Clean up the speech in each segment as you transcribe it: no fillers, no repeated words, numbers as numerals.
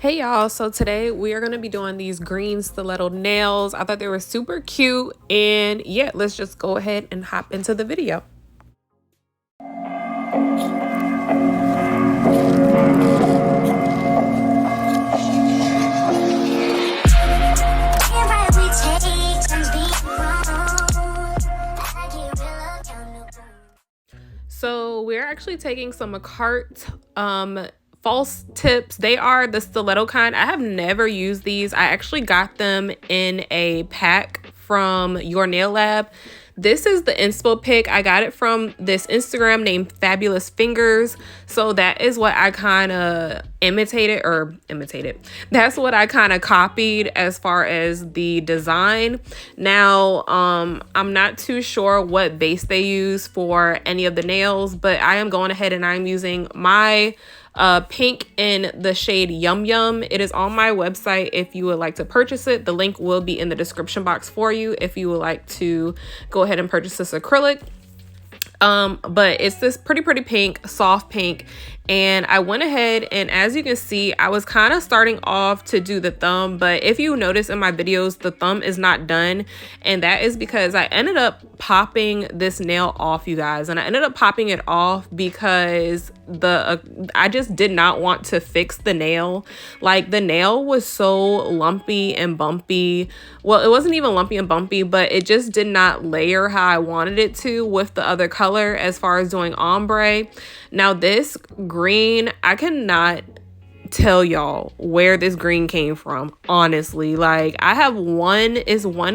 Hey y'all, so today we are going to be doing these green stiletto nails. I thought they were super cute, and yeah, let's just go ahead and hop into the video. So we're actually taking some Acrylic false tips. They are the stiletto kind. I have never used these. I actually got them in a pack from Your Nail Lab. This is the inspo pick. I got it from this Instagram named Fabulous Fingers. So that is what I kind of imitated. That's what I kind of copied as far as the design. Now, I'm not too sure what base they use for any of the nails, but I am going ahead and I'm using my pink in the shade Yum Yum. It is on my website if you would like to purchase it. The link will be in the description box for you if you would like to go ahead and purchase this acrylic. But it's this pretty pink, soft pink, and I went ahead and, as you can see, I was kind of starting off to do the thumb, but if you notice in my videos, the thumb is not done, and that is because I ended up popping this nail off, you guys. And I ended up popping it off because I just did not want to fix the nail. Like, the nail was so lumpy and bumpy. Well, it wasn't even lumpy and bumpy, but it just did not layer how I wanted it to with the other color as far as doing ombre. Now this green, I cannot tell y'all where this green came from, honestly. Like, I have one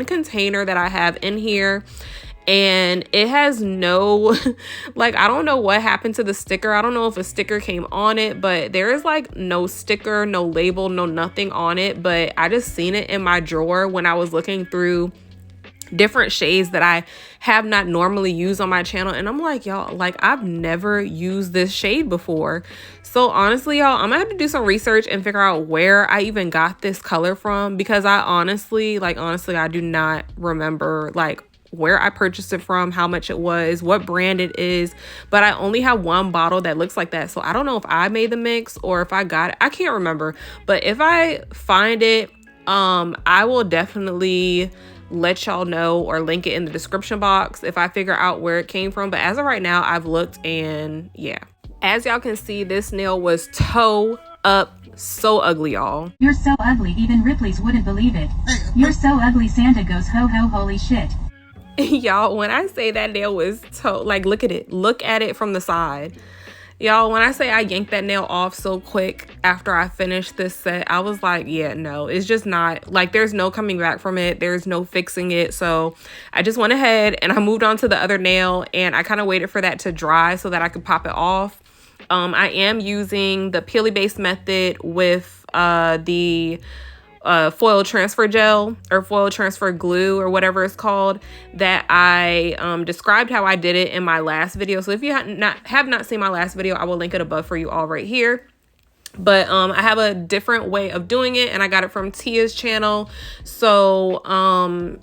container that I have in here, and it has no like, I don't know what happened to the sticker. I don't know if a sticker came on it, but there is like no sticker, no label, no nothing on it. But I just seen it in my drawer when I was looking through different shades that I have not normally used on my channel, and I'm like, y'all, like, I've never used this shade before. So honestly, y'all, I'm gonna have to do some research and figure out where I even got this color from, because I honestly, I do not remember like where I purchased it from, how much it was, what brand it is. But I only have one bottle that looks like that, so I don't know if I made the mix or if I got it. I can't remember, but if I find it, I will definitely let y'all know or link it in the description box if I figure out where it came from. But as of right now, I've looked, and yeah, as y'all can see, this nail was toe up. So ugly, y'all. You're so ugly, even Ripley's wouldn't believe it. You're so ugly, Santa goes ho ho, holy shit. Y'all, when I say that nail was toe, like, look at it from the side. Y'all, when I say I yanked that nail off so quick after I finished this set, I was like, yeah, no, it's just not, like, there's no coming back from it. There's no fixing it. So I just went ahead and I moved on to the other nail, and I kind of waited for that to dry so that I could pop it off. I am using the peely based method with the foil transfer gel or foil transfer glue or whatever it's called, that I described how I did it in my last video. So if you have not seen my last video, I will link it above for you all right here. But I have a different way of doing it, and I got it from Tia's channel. So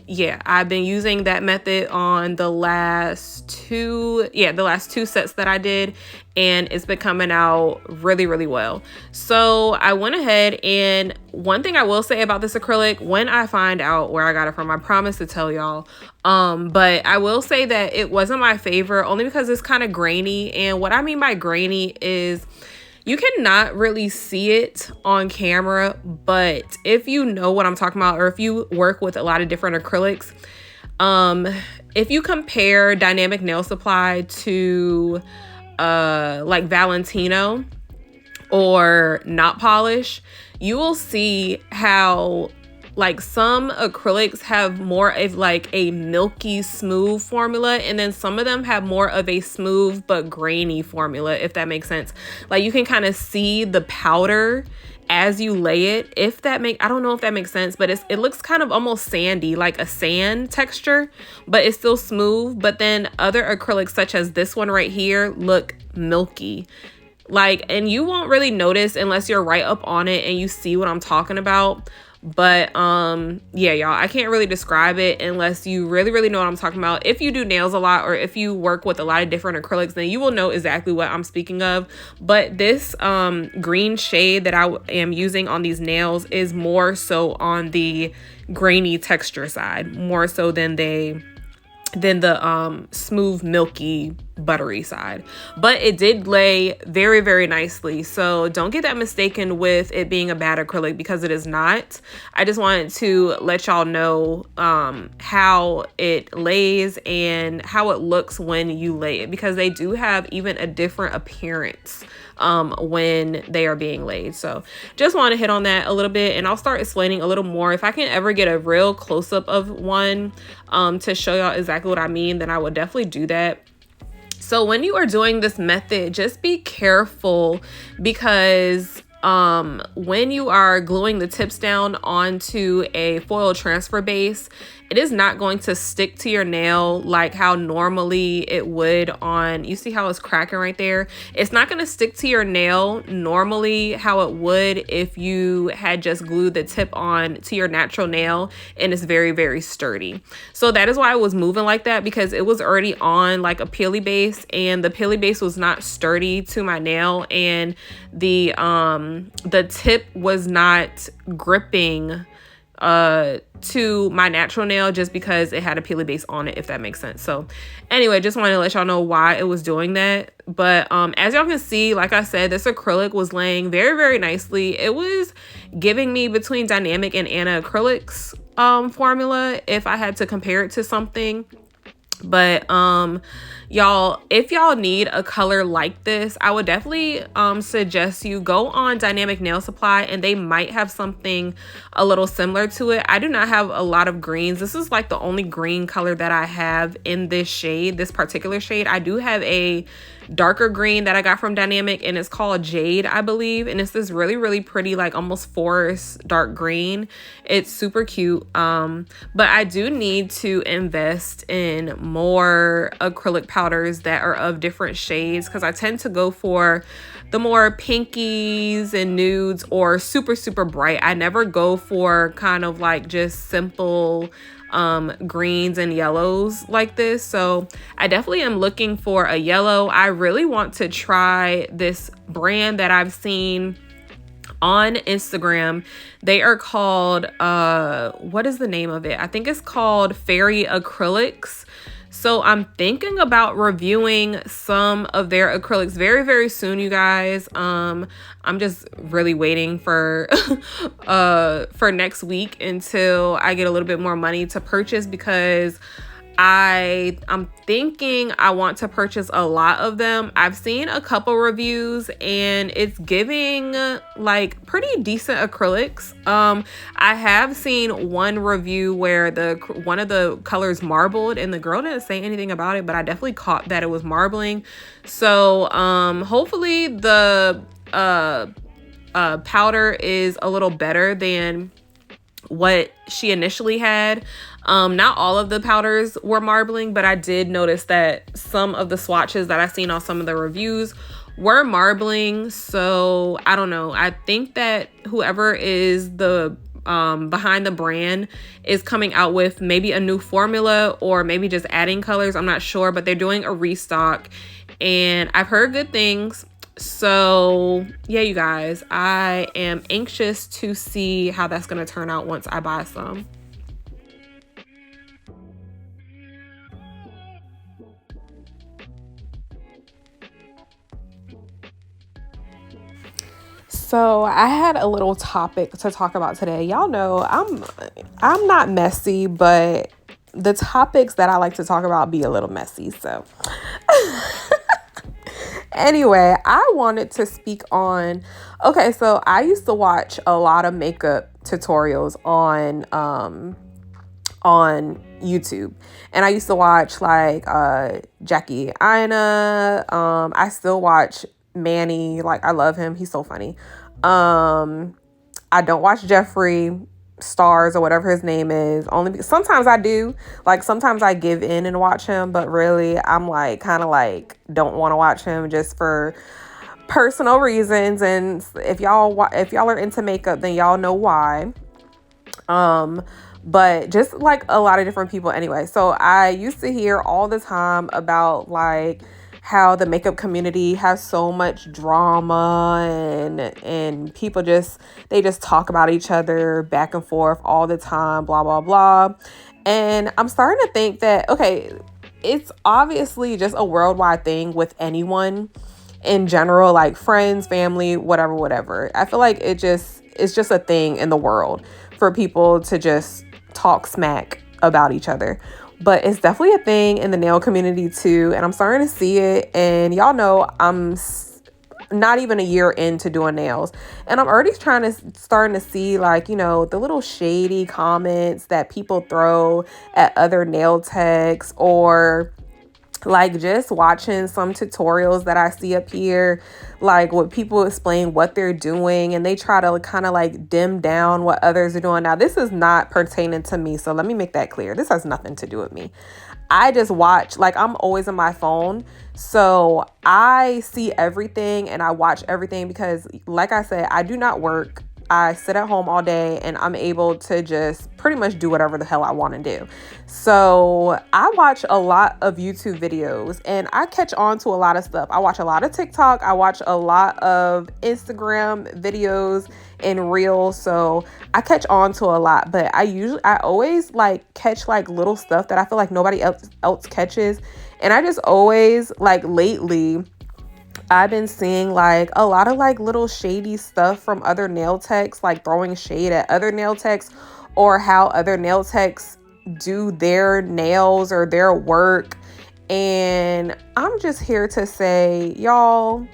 yeah, I've been using that method on the last two sets that I did, and it's been coming out really well. So I went ahead, and one thing I will say about this acrylic, when I find out where I got it from, I promise to tell y'all. But I will say that it wasn't my favorite, only because it's kind of grainy. And what I mean by grainy is, you cannot really see it on camera, but if you know what I'm talking about, or if you work with a lot of different acrylics, if you compare Dynamic Nail Supply to like Valentino or Not Polish, you will see how, like, some acrylics have more of like a milky smooth formula, and then some of them have more of a smooth but grainy formula, if that makes sense. Like, you can kind of see the powder as you lay it, I don't know if that makes sense, but it looks kind of almost sandy, like a sand texture, but it's still smooth. But then other acrylics, such as this one right here, look milky. Like, and you won't really notice unless you're right up on it and you see what I'm talking about. But yeah, y'all, I can't really describe it unless you really know what I'm talking about. If you do nails a lot, or if you work with a lot of different acrylics, then you will know exactly what I'm speaking of. But this green shade that I am using on these nails is more so on the grainy texture side, more so than the smooth, milky, buttery side. But it did lay very nicely, so don't get that mistaken with it being a bad acrylic, because it is not. I just wanted to let y'all know how it lays and how it looks when you lay it, because they do have even a different appearance when they are being laid. So just want to hit on that a little bit, and I'll start explaining a little more. If I can ever get a real close-up of one to show y'all exactly what I mean, then I would definitely do that. So when you are doing this method, just be careful, because when you are gluing the tips down onto a foil transfer base, it is not going to stick to your nail like how normally it would on, you see how it's cracking right there? It's not going to stick to your nail normally how it would if you had just glued the tip on to your natural nail, and it's very sturdy. So that is why I was moving like that, because it was already on like a peely base, and the peely base was not sturdy to my nail, and the tip was not gripping to my natural nail just because it had a peely base on it, if that makes sense. So anyway, just wanted to let y'all know why it was doing that. But as y'all can see, like I said, this acrylic was laying very nicely. It was giving me between Dynamic and Anna Acrylics formula if I had to compare it to something. But y'all, if y'all need a color like this, I would definitely suggest you go on Dynamic Nail Supply, and they might have something a little similar to it. I do not have a lot of greens. This is like the only green color that I have in this shade, this particular shade. I do have a darker green that I got from Dynamic, and it's called Jade, I believe, and it's this really pretty, like almost forest dark green. It's super cute. But I do need to invest in more acrylic powders that are of different shades, because I tend to go for the more pinkies and nudes, or super bright. I never go for kind of like just simple greens and yellows like this. So I definitely am looking for a yellow. I really want to try this brand that I've seen on Instagram. They are called what is the name of it? I think it's called Fairy Acrylics. So I'm thinking about reviewing some of their acrylics very soon, you guys. I'm just really waiting for next week until I get a little bit more money to purchase, because I'm thinking I want to purchase a lot of them. I've seen a couple reviews, and it's giving like pretty decent acrylics. I have seen one review where one of the colors marbled, and the girl didn't say anything about it, but I definitely caught that it was marbling. So hopefully the powder is a little better than what she initially had. Not all of the powders were marbling, but I did notice that some of the swatches that I seen on some of the reviews were marbling. So I don't know. I think that whoever is the behind the brand is coming out with maybe a new formula, or maybe just adding colors. I'm not sure, but they're doing a restock, and I've heard good things. So yeah, you guys, I am anxious to see how that's going to turn out once I buy some. So I had a little topic to talk about today. Y'all know I'm not messy, but the topics that I like to talk about be a little messy. So anyway, I wanted to speak on, okay, so I used to watch a lot of makeup tutorials on YouTube, and I used to watch like Jackie Aina. I still watch Manny, like I love him, he's so funny. I don't watch Jeffree Stars or whatever his name is, only because sometimes I do, like sometimes I give in and watch him, but really I'm like kind of like don't want to watch him just for personal reasons, and if y'all are into makeup, then y'all know why. But just like a lot of different people anyway. So I used to hear all the time about like how the makeup community has so much drama, and people just talk about each other back and forth all the time, blah blah blah. And I'm starting to think that, okay, it's obviously just a worldwide thing with anyone in general, like friends, family, whatever. I feel like it's just a thing in the world for people to just talk smack about each other. But it's definitely a thing in the nail community too, and I'm starting to see it. And y'all know I'm not even a year into doing nails, and I'm already starting to see, like, you know, the little shady comments that people throw at other nail techs, or like just watching some tutorials that I see up here, like what people explain what they're doing, and they try to kind of like dim down what others are doing. Now, this is not pertaining to me, so let me make that clear. This has nothing to do with me. I just watch, like, I'm always on my phone, so I see everything and I watch everything because, like I said, I do not work. I sit at home all day and I'm able to just pretty much do whatever the hell I want to do. So I watch a lot of YouTube videos and I catch on to a lot of stuff. I watch a lot of TikTok. I watch a lot of Instagram videos and reels. So I catch on to a lot, but I always like catch like little stuff that I feel like nobody else catches. And I just always, like, lately I've been seeing like a lot of like little shady stuff from other nail techs, like throwing shade at other nail techs, or how other nail techs do their nails or their work. And I'm just here to say, y'all,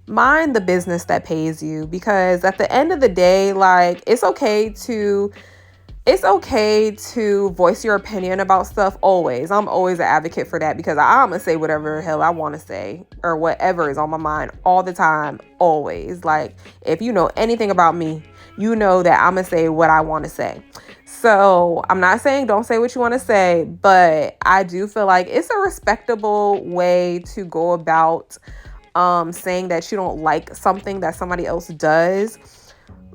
mind the business that pays you, because at the end of the day, like, it's okay to voice your opinion about stuff. Always. I'm always an advocate for that, because I'm going to say whatever the hell I want to say, or whatever is on my mind all the time. Always. Like, if you know anything about me, you know that I'm going to say what I want to say. So I'm not saying don't say what you want to say, but I do feel like it's a respectable way to go about saying that you don't like something that somebody else does,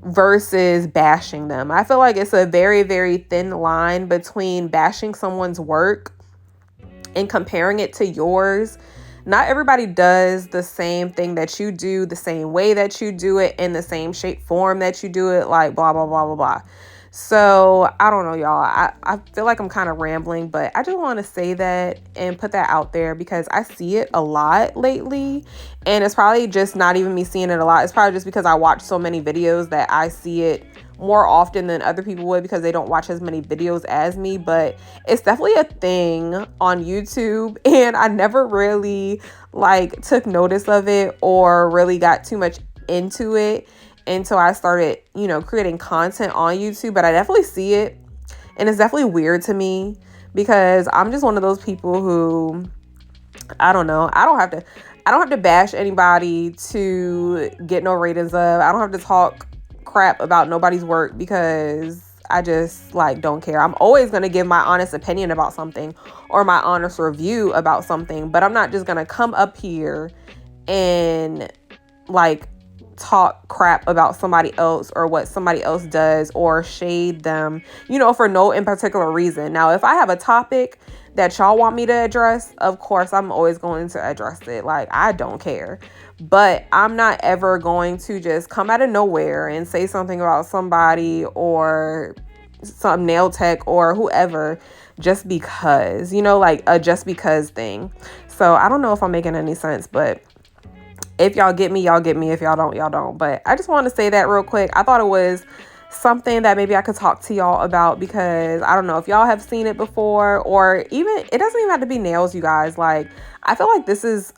versus bashing them. I feel like it's a very, very thin line between bashing someone's work and comparing it to yours. Not everybody does the same thing that you do, the same way that you do it, in the same shape, form that you do it, like blah, blah, blah, blah, blah. So I don't know, y'all. I feel like I'm kind of rambling, but I just want to say that and put that out there because I see it a lot lately. And it's probably just not even me seeing it a lot. It's probably just because I watch so many videos that I see it more often than other people would, because they don't watch as many videos as me. But it's definitely a thing on YouTube, and I never really like took notice of it or really got too much into it until I started, you know, creating content on YouTube. But I definitely see it, and it's definitely weird to me because I'm just one of those people who, I don't know, I don't have to bash anybody to get no ratings of. I don't have to talk crap about nobody's work because I just like don't care. I'm always going to give my honest opinion about something or my honest review about something, but I'm not just going to come up here and like talk crap about somebody else or what somebody else does or shade them, you know, for no in particular reason. Now, if I have a topic that y'all want me to address, of course, I'm always going to address it. Like, I don't care. But I'm not ever going to just come out of nowhere and say something about somebody or some nail tech or whoever just because, you know, like a just because thing. So I don't know if I'm making any sense, but if y'all get me, y'all get me. If y'all don't, y'all don't. But I just want to say that real quick. I thought it was something that maybe I could talk to y'all about, because I don't know if y'all have seen it before, or even, it doesn't even have to be nails, you guys. Like, I feel like this is,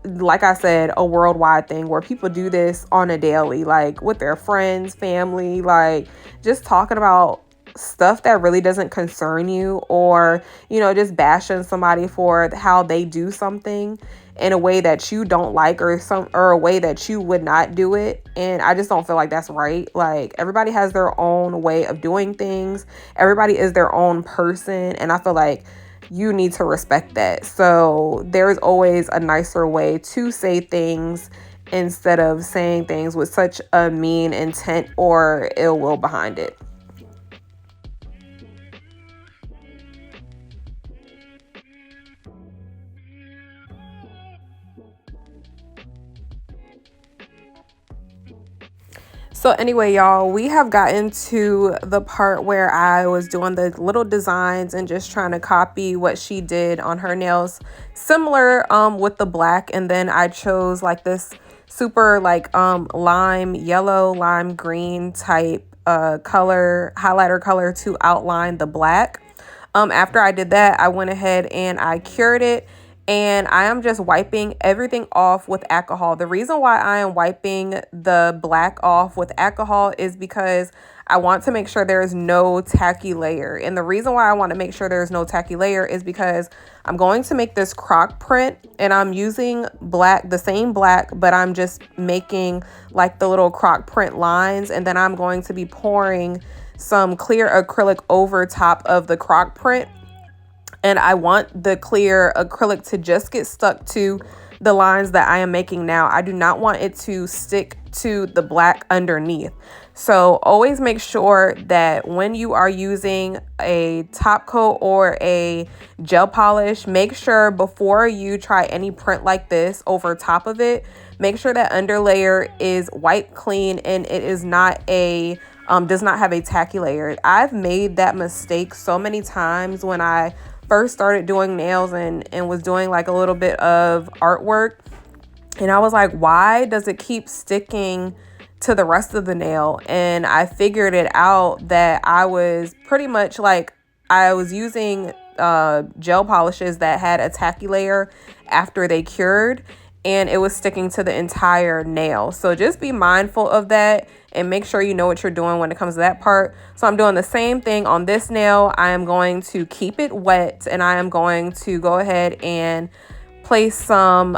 like I said, a worldwide thing where people do this on a daily, like with their friends, family, like just talking about stuff that really doesn't concern you, or, you know, just bashing somebody for how they do something in a way that you don't like, or a way that you would not do it. And I just don't feel like that's right. Like, everybody has their own way of doing things. Everybody is their own person. And I feel like you need to respect that. So there's always a nicer way to say things instead of saying things with such a mean intent or ill will behind it. So anyway, y'all, we have gotten to the part where I was doing the little designs and just trying to copy what she did on her nails, similar with the black. And then I chose like this super like lime yellow, lime green type color, highlighter color to outline the black. After I did that, I went ahead and I cured it. And I am just wiping everything off with alcohol. The reason why I am wiping the black off with alcohol is because I want to make sure there is no tacky layer. And the reason why I want to make sure there is no tacky layer is because I'm going to make this croc print, and I'm using black, the same black, but I'm just making like the little croc print lines. And then I'm going to be pouring some clear acrylic over top of the croc print. And I want the clear acrylic to just get stuck to the lines that I am making now. I do not want it to stick to the black underneath. So always make sure that when you are using a top coat or a gel polish, make sure before you try any print like this over top of it, make sure that underlayer is wiped clean and it is not a does not have a tacky layer. I've made that mistake so many times when I first started doing nails and was doing like a little bit of artwork, and I was like, why does it keep sticking to the rest of the nail? And I figured it out that I was pretty much like, I was using gel polishes that had a tacky layer after they cured, and it was sticking to the entire nail. So just be mindful of that and make sure you know what you're doing when it comes to that part. So I'm doing the same thing on this nail. I am going to keep it wet, and I am going to go ahead and place some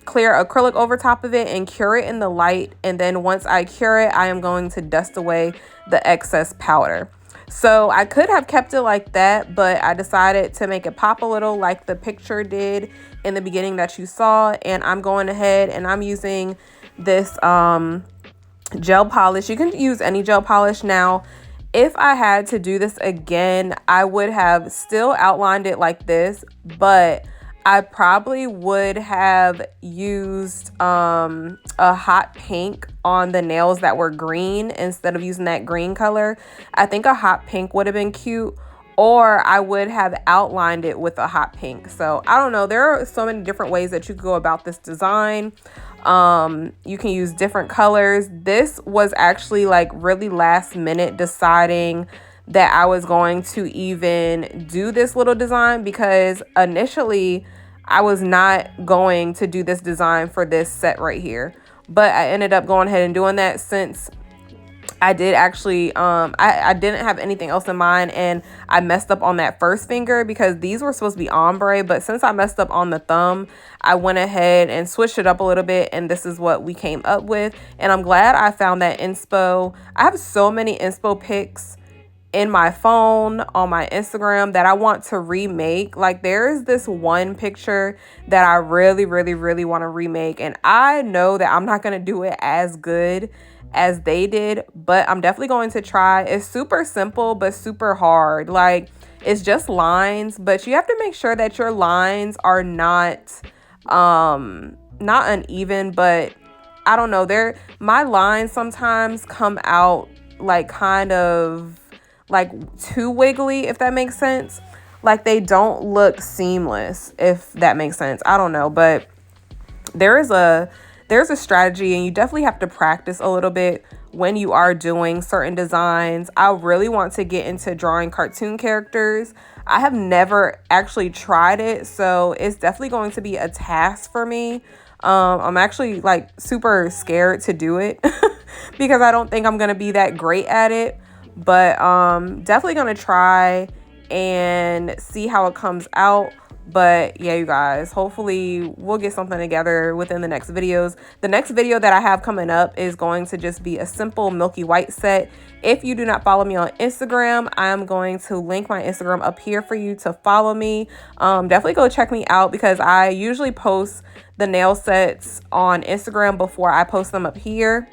clear acrylic over top of it and cure it in the light. And then once I cure it, I am going to dust away the excess powder. So I could have kept it like that, but I decided to make it pop a little like the picture did in the beginning that you saw. And I'm going ahead and I'm using this gel polish. You can use any gel polish. Now, if I had to do this again, I would have still outlined it like this, but I probably would have used a hot pink on the nails that were green instead of using that green color. I think a hot pink would have been cute, or I would have outlined it with a hot pink. So I don't know. There are so many different ways that you could go about this design. You can use different colors. This was actually like really last minute deciding that I was going to even do this little design, because initially I was not going to do this design for this set right here, but I ended up going ahead and doing that since I did actually, I didn't have anything else in mind, and I messed up on that first finger because these were supposed to be ombre, but since I messed up on the thumb, I went ahead and switched it up a little bit, and this is what we came up with. And I'm glad I found that inspo. I have so many inspo pics in my phone, on my Instagram, that I want to remake. Like, there is this one picture that I really, really, really want to remake, and I know that I'm not going to do it as good as they did, but I'm definitely going to try. It's super simple but super hard. Like, it's just lines, but you have to make sure that your lines are not uneven, but I don't know, my lines sometimes come out like kind of like too wiggly, if that makes sense. Like, they don't look seamless, if that makes sense. I don't know, but there's a strategy, and you definitely have to practice a little bit when you are doing certain designs. I really want to get into drawing cartoon characters. I have never actually tried it, so it's definitely going to be a task for me. I'm actually like super scared to do it because I don't think I'm gonna be that great at it, but definitely gonna try and see how it comes out. But yeah, you guys, hopefully we'll get something together within the next videos. The next video that I have coming up is going to just be a simple milky white set. If you do not follow me on Instagram, I'm going to link my Instagram up here for you to follow me. Definitely go check me out, because I usually post the nail sets on Instagram before I post them up here.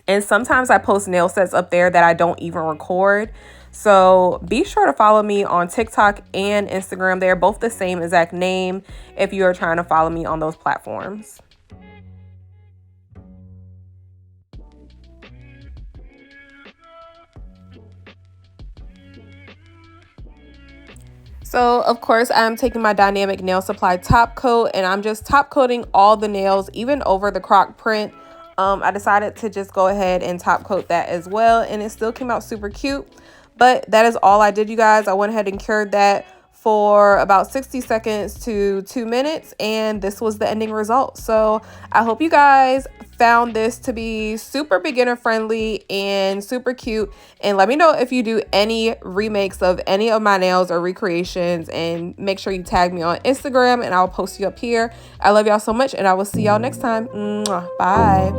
And sometimes I post nail sets up there that I don't even record. So be sure to follow me on TikTok and Instagram. They're both the same exact name if you are trying to follow me on those platforms. So, of course, I'm taking my Dynamic Nail Supply top coat, and I'm just top coating all the nails, even over the croc print. I decided to just go ahead and top coat that as well, and it still came out super cute. But that is all I did, you guys. I went ahead and cured that for about 60 seconds to 2 minutes, and this was the ending result. So I hope you guys found this to be super beginner friendly and super cute, and let me know if you do any remakes of any of my nails or recreations, and make sure you tag me on Instagram and I'll post you up here. I love y'all so much, and I will see y'all next time. Mwah. Bye.